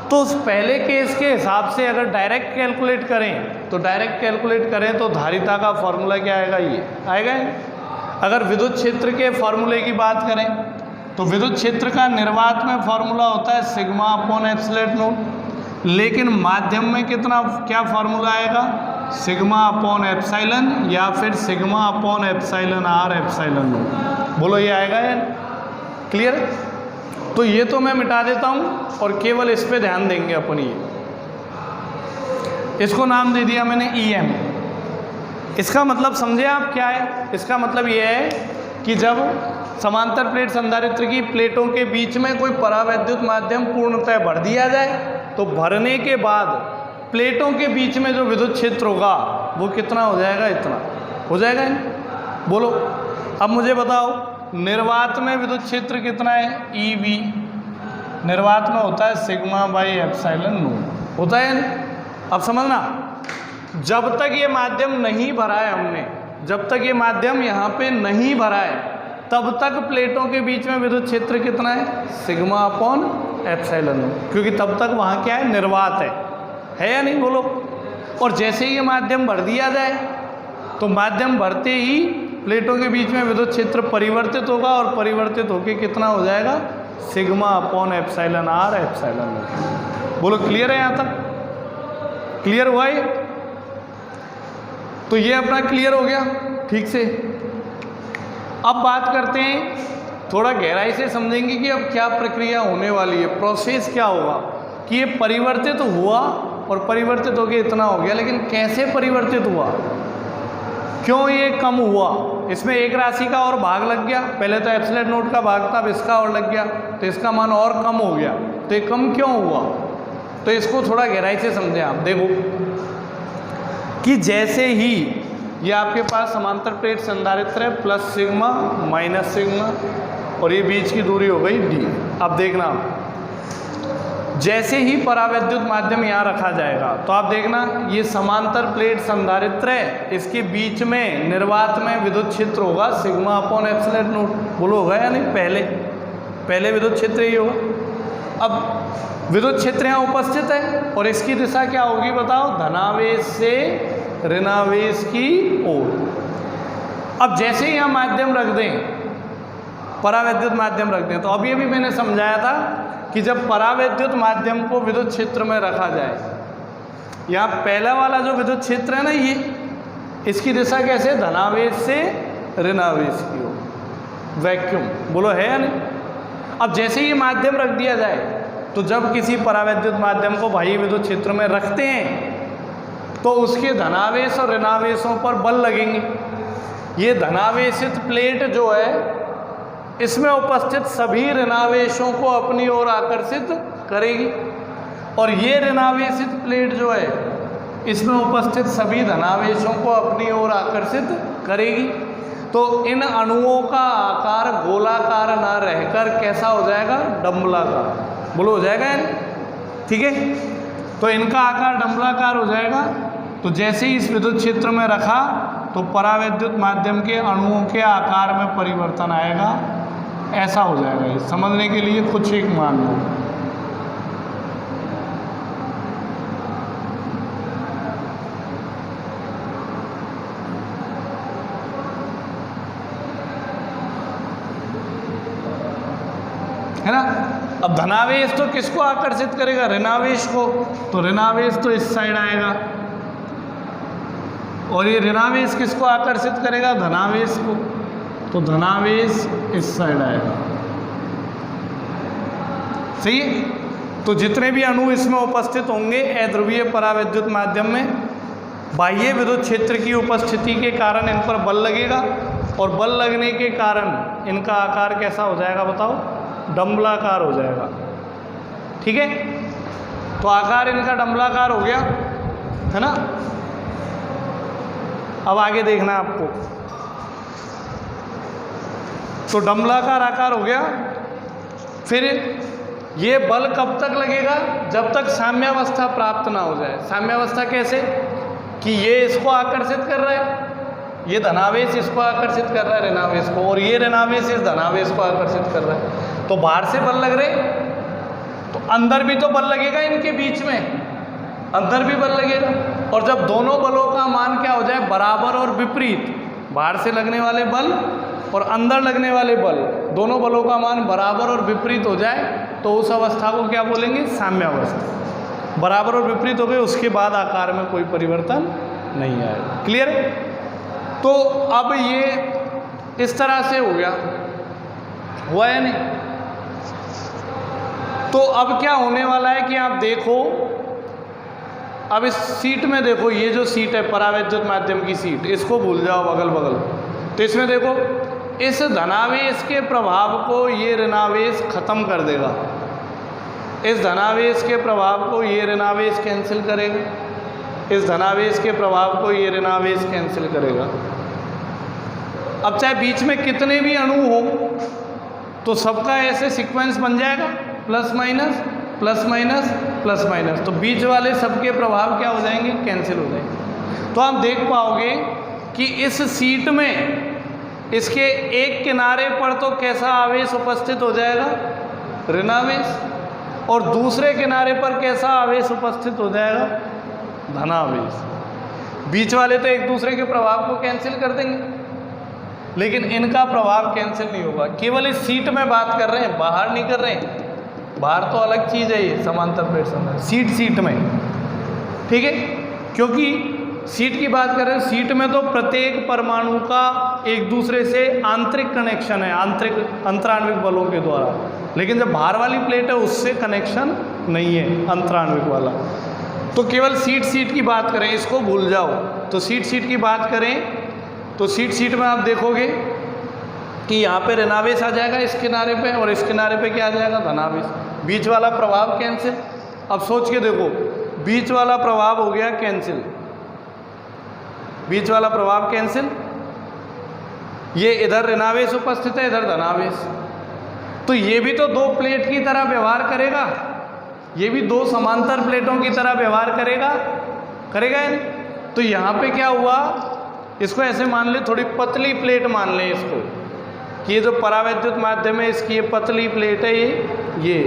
तो उस पहले केस के हिसाब से अगर डायरेक्ट कैलकुलेट करें तो धारिता का फॉर्मूला क्या आएगा? ये आएगा। अगर विद्युत क्षेत्र के फॉर्मूले की बात करें तो विद्युत क्षेत्र का निर्वात में फॉर्मूला होता है σ/ε नोट, लेकिन माध्यम में कितना, क्या फॉर्मूला आएगा? σ/ε या फिर σ/ε नोट। बोलो ये आएगा यार? क्लियर? तो ये तो मैं मिटा देता हूँ और केवल इस पे ध्यान देंगे अपन। ये इसको नाम दे दिया मैंने EM। इसका मतलब समझे आप क्या है? इसका मतलब ये है कि जब समांतर प्लेट संधारित्र की प्लेटों के बीच में कोई परावैद्युत माध्यम पूर्णतः भर दिया जाए तो भरने के बाद प्लेटों के बीच में जो विद्युत क्षेत्र होगा वो कितना हो जाएगा? इतना हो जाएगा। बोलो अब मुझे बताओ, निर्वात में विद्युत क्षेत्र कितना है, EV। निर्वात में होता है सिग्मा बाई एप्सिलॉन नॉट, होता है ना। अब समझना, जब तक ये माध्यम नहीं भरा है हमने, जब तक ये माध्यम यहाँ पे नहीं भरा है, तब तक प्लेटों के बीच में विद्युत क्षेत्र कितना है, सिग्मा अपॉन एप्सिलॉन नॉट, क्योंकि तब तक वहाँ क्या है, निर्वात है या नहीं, बोलो। और जैसे ही ये माध्यम भर दिया जाए, तो माध्यम भरते ही प्लेटों के बीच में विद्युत क्षेत्र परिवर्तित होगा, और परिवर्तित होकर कितना हो जाएगा, sigma upon epsilon R epsilon naught. बोलो क्लियर है यहाँ तक, क्लियर हुआ ये? तो ये अपना क्लियर हो गया ठीक से। अब बात करते हैं, थोड़ा गहराई से समझेंगे कि अब क्या प्रक्रिया होने वाली है, प्रोसेस क्या होगा कि ये परिवर्तित हुआ और परिवर्तित होकर इतना हो गया, लेकिन कैसे परिवर्तित हुआ, क्यों ये कम हुआ, इसमें एक राशि का और भाग लग गया, पहले तो एप्सिलॉन नॉट का भाग था, अब इसका और लग गया, तो इसका मान और कम हो गया, तो ये कम क्यों हुआ, तो इसको थोड़ा गहराई से समझें आप। देखो कि जैसे ही ये आपके पास समांतर प्लेट संधारित्र है, प्लस सिग्मा माइनस सिग्मा, और ये बीच की दूरी हो गई d। अब देखना, जैसे ही परावैद्युत माध्यम यहाँ रखा जाएगा, तो आप देखना ये समांतर प्लेट संधारित्र है, इसके बीच में निर्वात में विद्युत क्षेत्र होगा सिग्मा अपॉन एप्सिलॉन नॉट। बोलो होगा या नहीं, पहले विद्युत क्षेत्र ही होगा। अब विद्युत क्षेत्र यहाँ उपस्थित है, और इसकी दिशा क्या होगी बताओ, धनावेश से ऋणावेश की ओर। अब जैसे ही हम माध्यम रख दें, परावैद्युत माध्यम रख दें, तो अभी अभी मैंने समझाया था कि जब परावैद्युत माध्यम को विद्युत क्षेत्र में रखा जाए, यहाँ पहला वाला जो विद्युत क्षेत्र है ना, ये इसकी दिशा कैसे, धनावेश से ऋणावेश की ओर, वैक्यूम। बोलो है या नहीं? अब जैसे ही माध्यम रख दिया जाए, तो जब किसी परावैद्युत माध्यम को बाह्य विद्युत क्षेत्र में रखते हैं, तो उसके धनावेश और ऋणावेशों पर बल लगेंगे। ये धनावेशित प्लेट जो है, इसमें उपस्थित सभी ऋणावेशों को अपनी ओर आकर्षित करेगी, और ये ऋणावेशित प्लेट जो है, इसमें उपस्थित सभी धनावेशों को अपनी ओर आकर्षित करेगी। तो इन अणुओं का आकार गोलाकार ना रहकर कैसा हो जाएगा, डंबलाकार। बोलो हो जाएगा यानी, ठीक है। तो इनका आकार डंबलाकार हो जाएगा। तो जैसे ही इस विद्युत क्षेत्र में रखा, तो परावैद्युत माध्यम के अणुओं के आकार में परिवर्तन आएगा, ऐसा हो जाएगा। ये समझने के लिए कुछ एक मान लो, है ना। अब धनावेश तो किसको आकर्षित करेगा, ऋणावेश को, तो ऋणावेश तो इस साइड आएगा, और ये ऋणावेश किसको आकर्षित करेगा, धनावेश को, तो धनावेश इस साइड आएगा। सही है। तो जितने भी अणु इसमें उपस्थित होंगे अध्रुवीय परावैद्युत माध्यम में, बाह्य विद्युत क्षेत्र की उपस्थिति के कारण इन पर बल लगेगा, और बल लगने के कारण इनका आकार कैसा हो जाएगा बताओ, डंबलाकार हो जाएगा। ठीक है। तो आकार इनका डंबलाकार हो गया, है ना। अब आगे देखना है आपको, तो डंबलाकार आकार हो गया। फिर ये बल कब तक लगेगा, जब तक साम्यावस्था प्राप्त ना हो जाए। साम्यावस्था कैसे, कि ये इसको आकर्षित कर रहा है, ये धनावेश इसको आकर्षित कर रहा है ऋणावेश को, और ये ऋणावेश इस धनावेश को आकर्षित कर रहा है। तो बाहर से बल लग रहे, तो अंदर भी तो बल लगेगा, इनके बीच में अंदर भी बल लगेगा। और जब दोनों बलों का मान क्या हो जाए, बराबर और विपरीत, बाहर से लगने वाले बल और अंदर लगने वाले बल, दोनों बलों का मान बराबर और विपरीत हो जाए, तो उस अवस्था को क्या बोलेंगे, साम्यावस्था। बराबर और विपरीत हो गए, उसके बाद आकार में कोई परिवर्तन नहीं आएगा। क्लियर है। तो अब ये इस तरह से हो गया, हुआ है नहीं। तो अब क्या होने वाला है कि आप देखो, अब इस सीट में देखो, ये जो सीट है परावैद्युत माध्यम की सीट, इसको भूल जाओ अगल बगल। तो इसमें देखो, इस धनावेश के प्रभाव को ये ऋणावेश खत्म कर देगा, इस धनावेश के प्रभाव को ये ऋणावेश कैंसिल करेगा, इस धनावेश के प्रभाव को ये ऋणावेश कैंसिल करेगा। अब चाहे बीच में कितने भी अणु हो तो सबका ऐसे सीक्वेंस बन जाएगा, plus minus plus minus plus minus, तो बीच वाले सबके प्रभाव क्या हो जाएंगे, कैंसिल हो जाएंगे। तो आप देख पाओगे कि इस शीट में इसके एक किनारे पर तो कैसा आवेश उपस्थित हो जाएगा, ऋणावेश, और दूसरे किनारे पर कैसा आवेश उपस्थित हो जाएगा, धनावेश। बीच वाले तो एक दूसरे के प्रभाव को कैंसिल कर देंगे, लेकिन इनका प्रभाव कैंसिल नहीं होगा। केवल इस शीट में बात कर रहे हैं, बाहर नहीं कर रहे हैं। बाहर तो अलग चीज़ है, ये समांतर प्लेट संधारित्र शीट में, ठीक है, क्योंकि शीट की बात कर रहे हैं। शीट में तो प्रत्येक परमाणु का एक दूसरे से आंतरिक कनेक्शन है, आंतरिक अंतराण्विक बलों के द्वारा, लेकिन जब बाहर वाली प्लेट है उससे कनेक्शन नहीं है अंतराण्विक वाला। तो केवल शीट की बात करें, इसको भूल जाओ। तो शीट की बात करें तो शीट में आप देखोगे कि यहाँ पे ऋणावेश आ जाएगा इस किनारे पे, और इस किनारे पे क्या आ जाएगा, धनावेश। बीच वाला प्रभाव कैंसिल। अब सोच के देखो, बीच वाला प्रभाव हो गया कैंसिल, बीच वाला प्रभाव कैंसिल, ये इधर ऋणावेश उपस्थित है, इधर धनावेश, तो ये भी तो दो प्लेट की तरह व्यवहार करेगा, ये भी दो समांतर प्लेटों की तरह व्यवहार करेगा या नहीं। तो यहाँ पे क्या हुआ, इसको ऐसे मान ले, थोड़ी पतली प्लेट मान लें इसको, कि ये जो परावैद्युत माध्यम है इसकी ये पतली प्लेट है, ये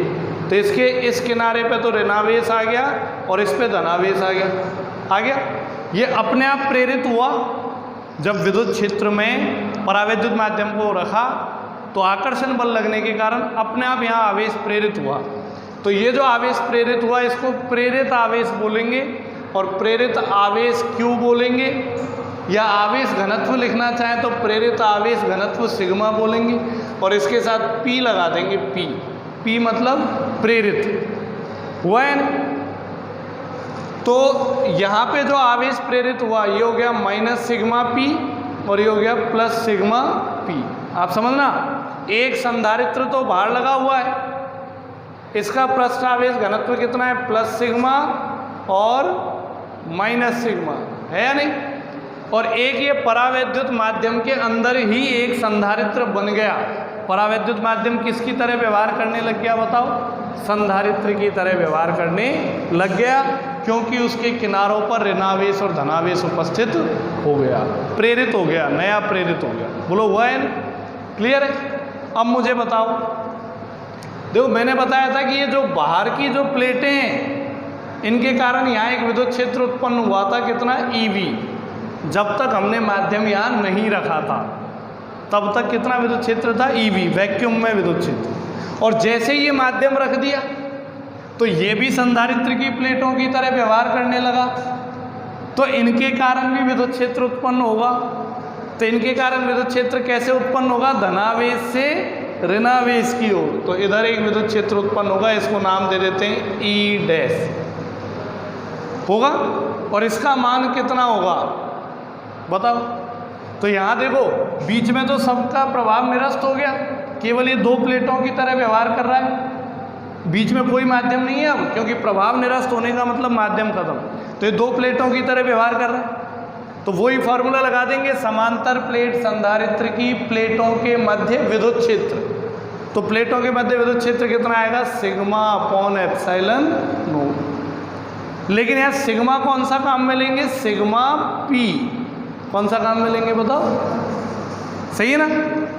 तो इसके इस किनारे पे तो ऋणावेश आ गया और इस पे धनावेश आ गया। ये अपने आप प्रेरित हुआ। जब विद्युत क्षेत्र में परावैद्युत माध्यम को रखा तो आकर्षण बल लगने के कारण अपने आप यहाँ आवेश प्रेरित हुआ। तो ये जो आवेश प्रेरित हुआ इसको प्रेरित आवेश बोलेंगे, और प्रेरित आवेश क्यों बोलेंगे, या आवेश घनत्व लिखना चाहें तो प्रेरित आवेश घनत्व सिग्मा बोलेंगे, और इसके साथ P लगा देंगे। P मतलब प्रेरित हुआ है ना। तो यहाँ पे जो आवेश प्रेरित हुआ ये हो गया माइनस सिग्मा P, और ये हो गया प्लस सिग्मा P। आप समझना, एक संधारित्र तो बाहर लगा हुआ है, इसका पृष्ठ आवेश घनत्व कितना है, प्लस सिग्मा और माइनस सिग्मा, है या नहीं। और एक ये परावैद्युत माध्यम के अंदर ही एक संधारित्र बन गया। परावैद्युत माध्यम किसकी तरह व्यवहार करने लग गया, बताओ, संधारित्र की तरह व्यवहार करने लग गया, क्योंकि उसके किनारों पर ऋणावेश और धनावेश उपस्थित हो गया, प्रेरित हो गया, नया प्रेरित हो गया। बोलो हुआ है ना, क्लियर है। अब मुझे बताओ, देखो मैंने बताया था कि ये जो बाहर की जो प्लेटें हैं इनके कारण यहाँ एक विद्युत क्षेत्र उत्पन्न हुआ था, कितना, EV। जब तक हमने माध्यम यहाँ नहीं रखा था तब तक कितना विद्युत क्षेत्र था, EV, वैक्यूम में विद्युत क्षेत्र। और जैसे ही ये माध्यम रख दिया तो ये भी संधारित्र की प्लेटों की तरह व्यवहार करने लगा, तो इनके कारण भी विद्युत क्षेत्र उत्पन्न होगा। तो इनके कारण विद्युत क्षेत्र कैसे उत्पन्न होगा, धनावेश से ऋणावेश की ओर। तो इधर एक विद्युत क्षेत्र उत्पन्न होगा, इसको नाम दे देते हैं E' होगा, और इसका मान कितना होगा बताओ। तो यहाँ देखो, बीच में तो सबका प्रभाव निरस्त हो गया, केवल ये दो प्लेटों की तरह व्यवहार कर रहा है, बीच में कोई माध्यम नहीं है अब, क्योंकि प्रभाव निरस्त होने का मतलब माध्यम खत्म। तो ये दो प्लेटों की तरह व्यवहार कर रहा है, तो वही फार्मूला लगा देंगे, समांतर प्लेट संधारित्र की प्लेटों के मध्य विद्युत क्षेत्र। तो प्लेटों के मध्य विद्युत क्षेत्र कितना आएगा, सिग्मा अपॉन एप्सिलॉन नॉट। लेकिन यहाँ सिग्मा कौन सा काम में लेंगे, सिग्मा P कौन सा काम में लेंगे बताओ, सही है ना।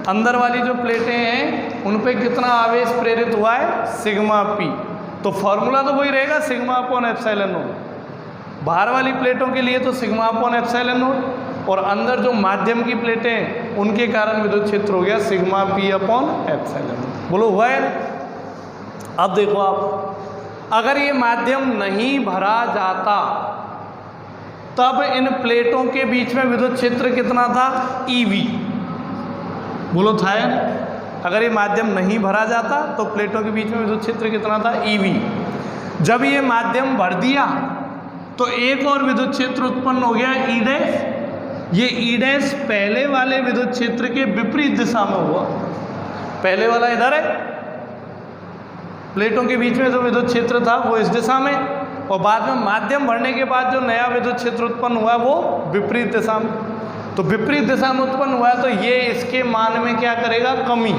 अंदर वाली जो प्लेटें हैं उन पे कितना आवेश प्रेरित हुआ है, सिग्मा P। तो फॉर्मूला तो वही रहेगा, सिग्मा अपॉन एप्सिलॉन नॉट। बाहर वाली प्लेटों के लिए तो सिग्मा अपॉन एप्सिलॉन नॉट, और अंदर जो माध्यम की प्लेटें हैं उनके कारण विद्युत क्षेत्र हो गया sigma P upon epsilon naught. बोलो हुआ है ना। अब देखो आप, अगर ये माध्यम नहीं भरा जाता तब इन प्लेटों के बीच में विद्युत क्षेत्र कितना था, EV। बोलो था या नहीं। अगर ये माध्यम नहीं भरा जाता तो प्लेटों के बीच में विद्युत क्षेत्र कितना था, EV। जब ये माध्यम भर दिया तो एक और विद्युत क्षेत्र उत्पन्न हो गया, E'। ये E' पहले वाले विद्युत क्षेत्र के विपरीत दिशा में हुआ। पहले वाला इधर है, प्लेटों के बीच में जो विद्युत क्षेत्र था वो इस दिशा में, और बाद में माध्यम भरने के बाद जो नया विद्युत क्षेत्र उत्पन्न हुआ वो विपरीत दिशा में। तो विपरीत दिशा में उत्पन्न हुआ है तो ये इसके मान में क्या करेगा, कमी।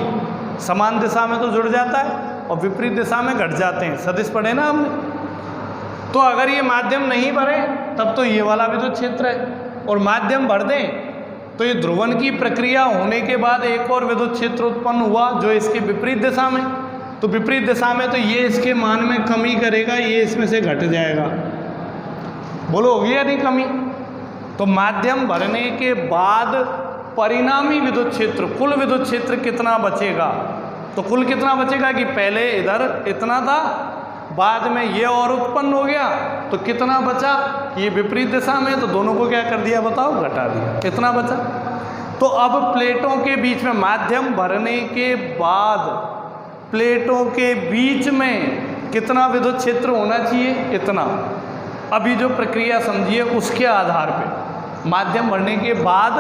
समान दिशा में तो जुड़ जाता है और विपरीत दिशा में घट जाते हैं, सदिश पढ़े ना हमने। तो अगर ये माध्यम नहीं भरे तब तो ये वाला विद्युत क्षेत्र है, और माध्यम भर दें तो ये ध्रुवण की प्रक्रिया होने के बाद एक और विद्युत क्षेत्र उत्पन्न हुआ जो इसके विपरीत दिशा में। तो विपरीत दिशा में तो ये इसके मान में कमी करेगा, ये इसमें से घट जाएगा। बोलो होगी या नहीं कमी? तो माध्यम भरने के बाद परिणामी विद्युत क्षेत्र, कुल विद्युत क्षेत्र कितना बचेगा? तो कुल कितना बचेगा कि पहले इधर इतना था, बाद में ये और उत्पन्न हो गया, तो कितना बचा? ये विपरीत दिशा में, तो दोनों को क्या कर दिया बताओ, घटा दिया, इतना बचा। तो अब प्लेटों के बीच में माध्यम भरने के बाद प्लेटों के बीच में कितना विद्युत क्षेत्र होना चाहिए? इतना। अभी जो प्रक्रिया समझिए उसके आधार पे माध्यम भरने के बाद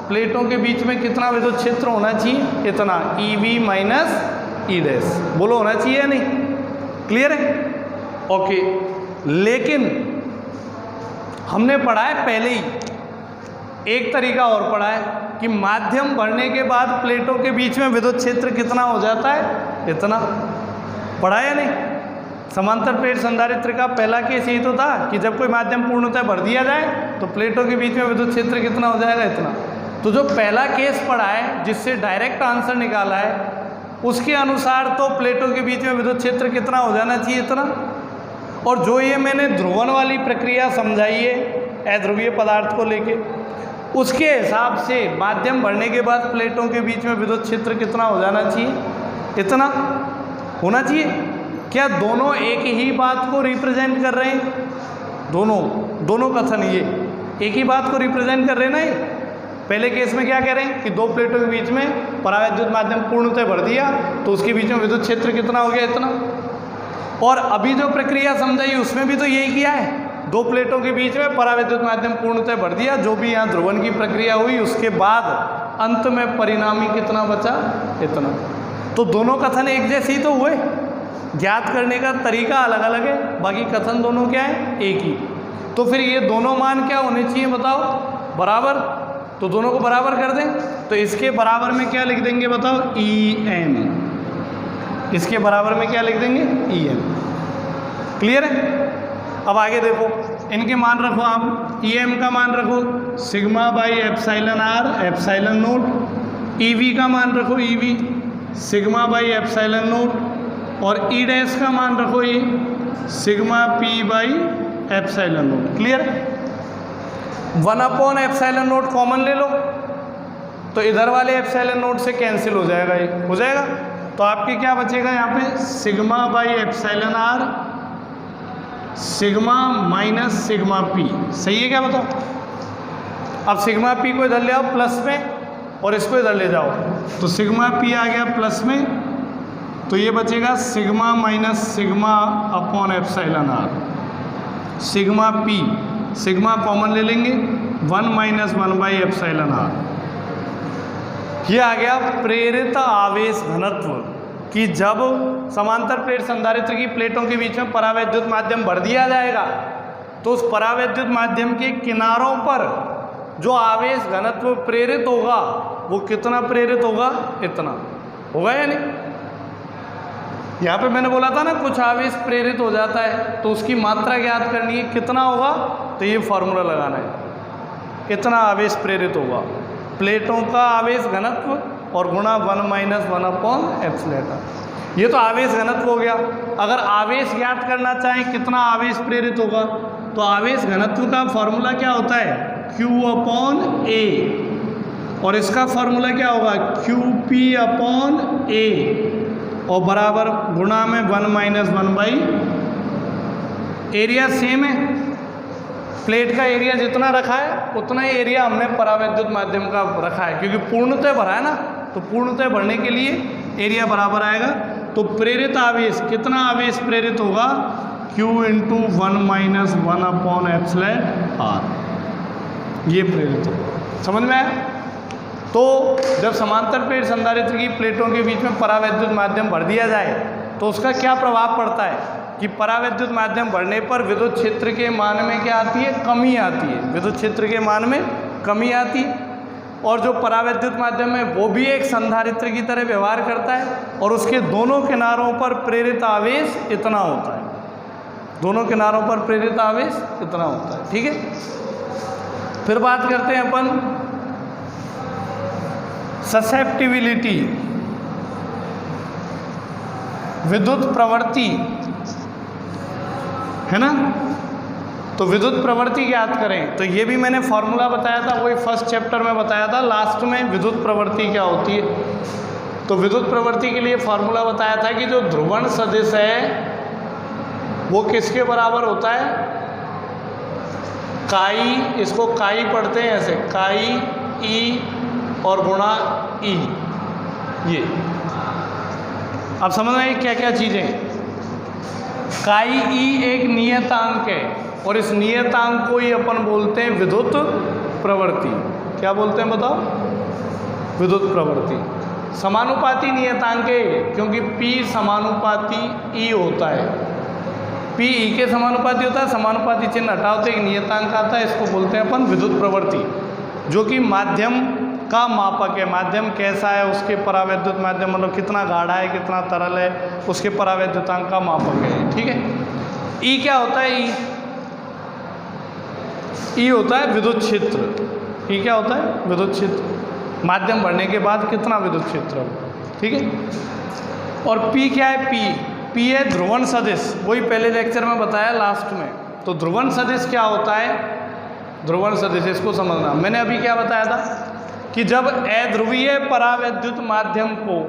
प्लेटों के बीच में कितना विद्युत क्षेत्र होना चाहिए? इतना, EV माइनस E डैश। बोलो होना चाहिए या नहीं? क्लियर है? ओके। लेकिन हमने पढ़ा है पहले ही, एक तरीका और पढ़ा है कि माध्यम भरने के बाद प्लेटों के बीच में विद्युत क्षेत्र कितना हो जाता है? इतना। पढ़ा है या नहीं? समांतर प्लेट संधारित्र का पहला केस यही तो था कि जब कोई माध्यम पूर्णतः भर दिया जाए तो प्लेटों के बीच में विद्युत क्षेत्र कितना हो जाएगा? इतना। तो जो पहला केस पढ़ा है जिससे डायरेक्ट आंसर निकाला है, उसके अनुसार तो प्लेटों के बीच में विद्युत क्षेत्र कितना हो जाना चाहिए? इतना। और जो ये मैंने ध्रुवण वाली प्रक्रिया समझाई है अध्रुवीय पदार्थ को लेके, उसके हिसाब से माध्यम भरने के बाद प्लेटों के बीच में विद्युत क्षेत्र कितना हो जाना चाहिए? इतना होना चाहिए। क्या दोनों एक ही बात को रिप्रेजेंट कर रहे हैं? दोनों कथन ये एक ही बात को रिप्रेजेंट कर रहे हैं ना। ये पहले केस में क्या कह रहे हैं कि दो प्लेटों के बीच में परावैद्युत माध्यम पूर्णतः भर दिया तो उसके बीच में विद्युत क्षेत्र कितना हो गया? इतना। और अभी जो प्रक्रिया समझाई उसमें भी तो यही किया है, दो प्लेटों के बीच में परावैद्युत माध्यम पूर्णतः भर दिया, जो भी यहाँ ध्रुवण की प्रक्रिया हुई उसके बाद अंत में परिणामी कितना बचा? इतना। तो दोनों कथन एक जैसे ही तो हुए, ज्ञात करने का तरीका अलग अलग है, बाकी कथन दोनों क्या है? एक ही। तो फिर ये दोनों मान क्या होने चाहिए बताओ? बराबर। तो दोनों को बराबर कर दें, तो इसके बराबर में क्या लिख देंगे बताओ? EM। इसके बराबर में क्या लिख देंगे? EM। क्लियर है? अब आगे देखो, इनके मान रखो आप। EM का मान रखो sigma by epsilon R epsilon note. EV का मान रखो EV sigma by epsilon note, और E डैश का मान रखो ये sigma P by epsilon note. Clear? 1 epsilon note common ले लो तो इधर वाले एप्साइलन नोट से कैंसिल हो जाएगा, ये हो जाएगा। तो आपके क्या बचेगा यहाँ पे? Sigma by epsilon R sigma minus sigma P। सही है क्या बताओ? अब सिग्मा P को इधर ले आओ प्लस में और इसको इधर ले जाओ, तो सिग्मा P आ गया प्लस में, तो ये बचेगा sigma minus sigma upon epsilon R। Sigma P, sigma common ले लेंगे, 1 माइनस 1 बाई एप्साइलन R। ये आ गया प्रेरित आवेश घनत्व कि जब समांतर प्लेट संधारित्र की प्लेटों के बीच में परावैद्युत माध्यम भर दिया जाएगा तो उस परावैद्युत माध्यम के किनारों पर जो आवेश घनत्व प्रेरित होगा वो कितना प्रेरित होगा? इतना होगा या नहीं? यहाँ पे मैंने बोला था ना कुछ आवेश प्रेरित हो जाता है तो उसकी मात्रा ज्ञात करनी है, कितना होगा? तो ये फॉर्मूला लगाना है, इतना आवेश प्रेरित होगा। प्लेटों का आवेश घनत्व और गुणा 1 माइनस 1 अपॉन एप्सिलॉन। ये तो आवेश घनत्व हो गया। अगर आवेश ज्ञात करना चाहें कितना आवेश प्रेरित होगा, तो आवेश घनत्व का फॉर्मूला क्या होता है? Q अपॉन A, और इसका फॉर्मूला क्या होगा? QP अपॉन A, और बराबर गुणा में 1 माइनस 1 बाई, एरिया सेम है, प्लेट का एरिया जितना रखा है उतना ही एरिया हमने परावैद्युत माध्यम का रखा है, क्योंकि पूर्णतः भरा है ना, तो पूर्णतः भरने के लिए एरिया बराबर आएगा। तो प्रेरित आवेश, कितना आवेश प्रेरित होगा? Q into 1 minus 1 upon epsilon R। ये प्रेरित होगा। समझ में आया? तो जब समांतर प्लेट संधारित्र की प्लेटों के बीच में परावैद्युत माध्यम भर दिया जाए तो उसका क्या प्रभाव पड़ता है कि परावैद्युत माध्यम भरने पर विद्युत क्षेत्र के मान में क्या आती है? कमी आती है। विद्युत क्षेत्र के मान में कमी आती है। और जो परावैद्युत माध्यम है वो भी एक संधारित्र की तरह व्यवहार करता है, और उसके दोनों किनारों पर प्रेरित आवेश इतना होता है, दोनों किनारों पर प्रेरित आवेश इतना होता है। ठीक है, फिर बात करते हैं अपन ससेप्टिबिलिटी, विद्युत प्रवृत्ति, है ना। तो विद्युत प्रवृत्ति ज्ञात करें, तो ये भी मैंने फॉर्मूला बताया था, वही फर्स्ट चैप्टर में बताया था, लास्ट में विद्युत प्रवृत्ति क्या होती है। तो विद्युत प्रवृत्ति के लिए फॉर्मूला बताया था कि जो ध्रुवण सदिश है वो किसके बराबर होता है, काई, इसको काई पढ़ते हैं ऐसे, काई ई और गुणा ई। ये अब समझ में आई क्या क्या चीज़ें। काई ई एक नियतांक है, और इस नियतांक को ही अपन बोलते हैं विद्युत प्रवृत्ति। क्या बोलते हैं बताओ, विद्युत प्रवृत्ति। समानुपाती नियतांक है, क्योंकि P समानुपाती E होता है, P E के समानुपाती होता है, समानुपाती चिन्ह हटाओ तो एक नियतांक आता है, इसको बोलते हैं अपन विद्युत प्रवृत्ति, जो कि माध्यम का मापक है। माध्यम कैसा है, उसके परावैद्युत माध्यम मतलब कितना गाढ़ा है, कितना तरल है, उसके परावैद्युतांक का मापक है। ठीक है, E क्या होता है, E होता है विद्युत क्षेत्र। E क्या होता है, विद्युत क्षेत्र। माध्यम बढ़ने के बाद कितना विद्युत क्षेत्र होगा। ठीक है, और P क्या है, P है ध्रुवण सदिश, वही पहले लेक्चर में बताया लास्ट में। तो ध्रुवण सदिश क्या होता है, ध्रुवण सदिश इसको समझना। मैंने अभी क्या बताया था कि जब अध्रुवीय परावैद्युत माध्यम को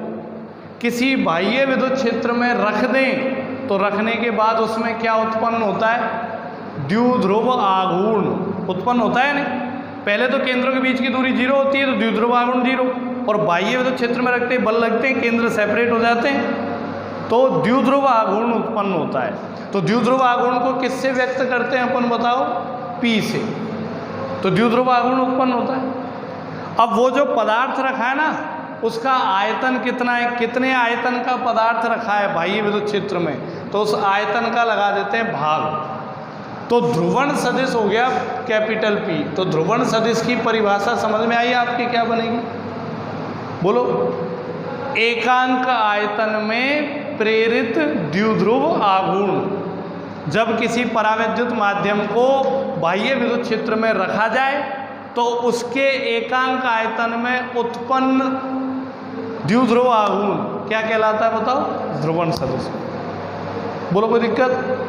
किसी बाह्य विद्युत क्षेत्र में रख दें, तो रखने के बाद उसमें क्या उत्पन्न होता है, द्विध्रुव आघूर्ण उत्पन्न होता है। नहीं, पहले तो केंद्रों के बीच की दूरी 0 होती है, तो द्विध्रुव आघूर्ण 0, और बाह्य विद्युत क्षेत्र में रखते ही बल लगते हैं, केंद्र सेपरेट हो जाते हैं, तो द्विध्रुव आघूर्ण उत्पन्न होता है। तो द्विध्रुव आघूर्ण को किससे व्यक्त करते हैं अपन बताओ, P से। तो द्विध्रुव आघूर्ण उत्पन्न होता है। अब वो जो पदार्थ रखा है ना, उसका आयतन कितना है, कितने आयतन का पदार्थ रखा है बाह्य विद्युत क्षेत्र में, तो उस आयतन का लगा देते हैं भाग। तो ध्रुवण सदिश हो गया कैपिटल P। तो ध्रुवण सदिश की परिभाषा समझ में आई आपकी, क्या बनेगी बोलो, एकांक आयतन में प्रेरित द्विध्रुव आघूर्ण। जब किसी परावैद्युत माध्यम को बाह्य विद्युत क्षेत्र में रखा जाए, तो उसके एकांक आयतन में उत्पन्न द्विध्रुव आघूर्ण क्या कहलाता है बताओ, ध्रुवण सदिश। बोलो कोई दिक्कत,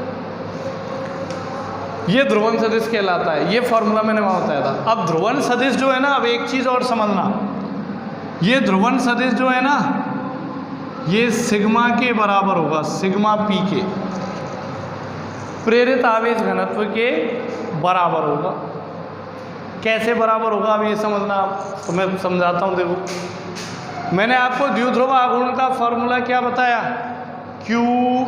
ये ध्रुवण सदिश कहलाता है। ये फॉर्मूला मैंने वहां बताया था। अब ध्रुवण सदिश जो है ना, अब एक चीज और समझना, ये ध्रुवण सदिश जो है ना, ये सिग्मा के बराबर होगा, सिग्मा P के, प्रेरित आवेश घनत्व के बराबर होगा। कैसे बराबर होगा अब ये समझना, तो मैं समझाता हूँ। देखो, मैंने आपको द्विध्रुव आघूर्ण का फॉर्मूला क्या बताया, Q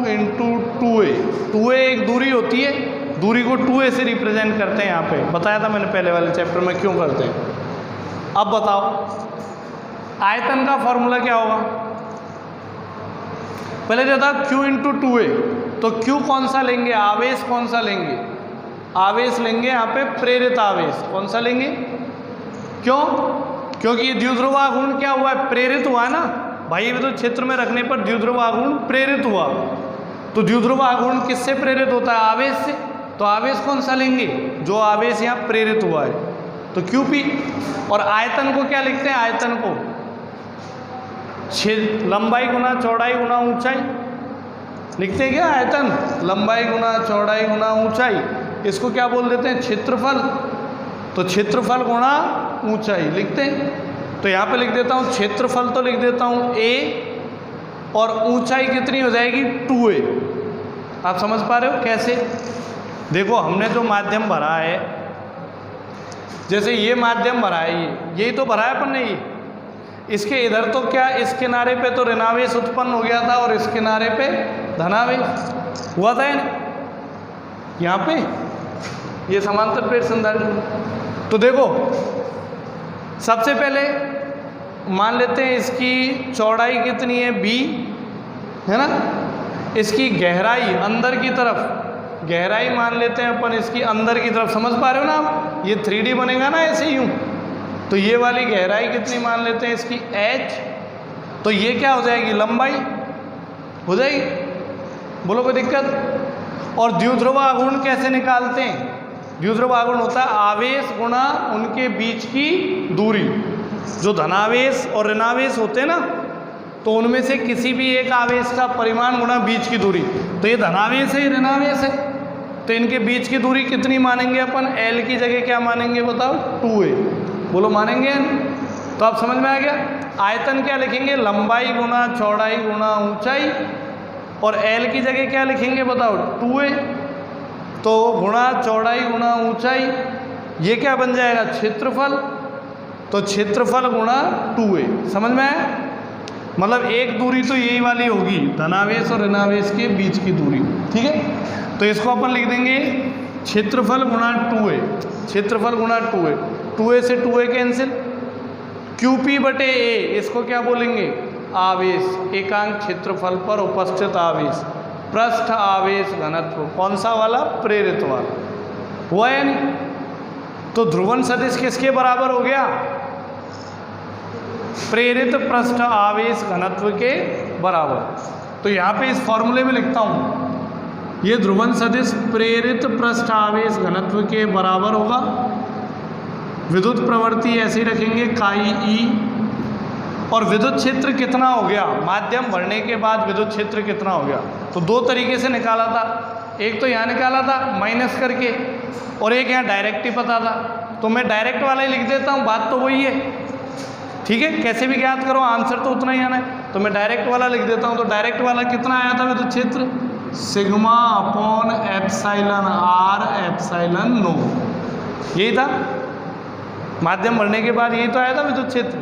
× 2a। 2a एक दूरी होती है, दूरी को 2a से रिप्रेजेंट करते हैं। यहाँ पे बताया था मैंने पहले वाले चैप्टर में क्यों करते हैं। अब बताओ आयतन का फॉर्मूला क्या होगा, पहले जो था Q × 2a। तो Q कौन सा लेंगे, आवेश कौन सा लेंगे, आवेश लेंगे यहाँ पे प्रेरित आवेश। कौन सा लेंगे, क्यों, क्योंकि ये द्विध्रुव आघूर्ण क्या हुआ है, प्रेरित हुआ है ना, बाह्य विद्युत क्षेत्र में रखने पर द्विध्रुव आघूर्ण प्रेरित हुआ। तो द्विध्रुव आघूर्ण किससे प्रेरित होता है, आवेश से। तो आवेश कौन सा लेंगे, जो आवेश यहाँ प्रेरित हुआ है, तो QP। और आयतन को क्या लिखते हैं, आयतन को लंबाई गुना चौड़ाई गुना ऊंचाई लिखते हैं क्या, आयतन लंबाई गुना चौड़ाई गुना ऊंचाई, इसको क्या बोल देते हैं, क्षेत्रफल। तो क्षेत्रफल गुणा ऊंचाई लिखते हैं। तो यहाँ पे लिख देता हूँ क्षेत्रफल, तो लिख देता हूँ A, और ऊंचाई कितनी हो जाएगी 2a। आप समझ पा रहे हो कैसे, देखो हमने जो माध्यम भरा है, जैसे ये माध्यम भरा है, यही तो भरा है अपन ने, ये इसके इधर तो क्या, इस किनारे पे तो ऋणावेश उत्पन्न हो गया था, और इस किनारे पे धनावेश हुआ था ना, यहाँ पे ये समांतर प्लेट संधारित्र। तो देखो सबसे पहले मान लेते हैं इसकी चौड़ाई कितनी है b, है ना, इसकी गहराई अंदर की तरफ, गहराई मान लेते हैं अपन इसकी अंदर की तरफ। समझ पा रहे हो ना आप, ये 3D बनेगा ना ऐसे यूं, तो ये वाली गहराई कितनी मान लेते हैं इसकी h, तो ये क्या हो जाएगी लंबाई हो जाएगी, बोलो कोई दिक्कत। और द्विध्रुव आघूर्ण कैसे निकालते हैं? द्विध्रुव आघूर्ण होता है आवेश गुणा उनके बीच की दूरी। जो धनावेश और ऋणावेश होते हैं ना, तो उनमें से किसी भी एक आवेश का परिमाण गुणा बीच की दूरी। तो ये धनावेश है, ये ऋणावेश है, तो इनके बीच की दूरी कितनी मानेंगे अपन? L की जगह क्या मानेंगे बताओ? 2a। बोलो मानेंगे? तो आप समझ में आ गया। आयतन क्या लिखेंगे? लंबाई गुणा चौड़ाई गुणा ऊंचाई, और L की जगह क्या लिखेंगे बताओ? 2a। तो गुणा चौड़ाई गुणा ऊंचाई, ये क्या बन जाएगा? क्षेत्रफल। तो क्षेत्रफल गुणा 2a। समझ में आया? मतलब एक दूरी तो यही वाली होगी, धनावेश और ऋणावेश के बीच की दूरी, ठीक है। तो इसको अपन लिख देंगे क्षेत्रफल गुणा 2a, क्षेत्रफल गुणा 2a। 2a से 2a कैंसिल, QP बटे a, इसको क्या बोलेंगे? आवेश, एकांक क्षेत्रफल पर उपस्थित आवेश, पृष्ठ आवेश घनत्व। कौन सा वाला? प्रेरित वाला। हुआ या नहीं? तो ध्रुवन सदिश किसके बराबर हो गया? प्रेरित पृष्ठ आवेश घनत्व के बराबर। तो यहाँ पे इस फॉर्मूले में लिखता हूँ, ये ध्रुवन सदिश प्रेरित पृष्ठ आवेश घनत्व के बराबर होगा। विद्युत प्रवृत्ति ऐसे ही रखेंगे काई ई। और विद्युत क्षेत्र कितना हो गया? माध्यम भरने के बाद विद्युत क्षेत्र कितना हो गया? तो दो तरीके से निकाला था, एक तो यहाँ निकाला था माइनस करके, और एक यहाँ डायरेक्ट ही पता था। तो मैं डायरेक्ट वाला ही लिख देता हूँ, बात तो वही है, ठीक है। कैसे भी ज्ञात करो, आंसर तो उतना ही आना है। तो मैं डायरेक्ट वाला लिख देता हूँ। तो डायरेक्ट वाला कितना आया था विद्युत क्षेत्र? Sigma upon epsilon R epsilon naught, यही था। माध्यम भरने के बाद यही तो आया था विद्युत क्षेत्र।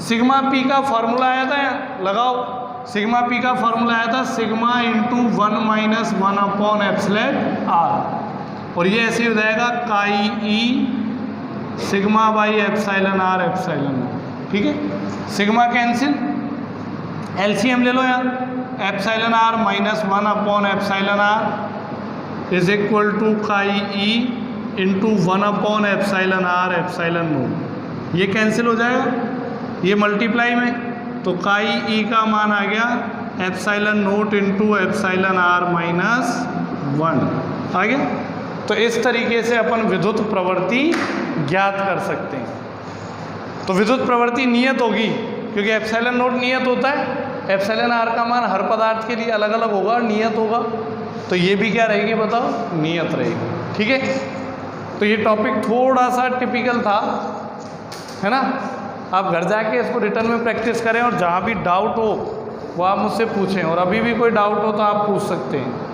सिग्मा पी का फॉर्मूला आया था, यहाँ लगाओ। सिग्मा पी का फॉर्मूला आया था sigma into 1 minus 1 upon epsilon R, और ये ऐसे हो जाएगा chi E sigma by epsilon R epsilon, ठीक है। सिग्मा कैंसिल, एलसीएम ले लो यहाँ। Epsilon R minus 1 upon epsilon R is equal to chi E into 1 upon epsilon R epsilon naught. ये कैंसिल हो जाएगा, ये मल्टीप्लाई में, तो काई ई का मान आ गया epsilon note into epsilon R minus 1 आ गया। तो इस तरीके से अपन विद्युत प्रवृत्ति ज्ञात कर सकते हैं। तो विद्युत प्रवृत्ति नियत होगी, क्योंकि एप्सिलॉन नोट नियत होता है। एप्सिलॉन आर का मान हर पदार्थ के लिए अलग अलग होगा, नियत होगा। तो ये भी क्या रहेगी बताओ? नियत रहेगी, ठीक है। तो ये टॉपिक थोड़ा सा टिपिकल था, है ना। आप घर जाके इसको रिटर्न में प्रैक्टिस करें, और जहाँ भी डाउट हो वो आप मुझसे पूछें, और अभी भी कोई डाउट हो तो आप पूछ सकते हैं।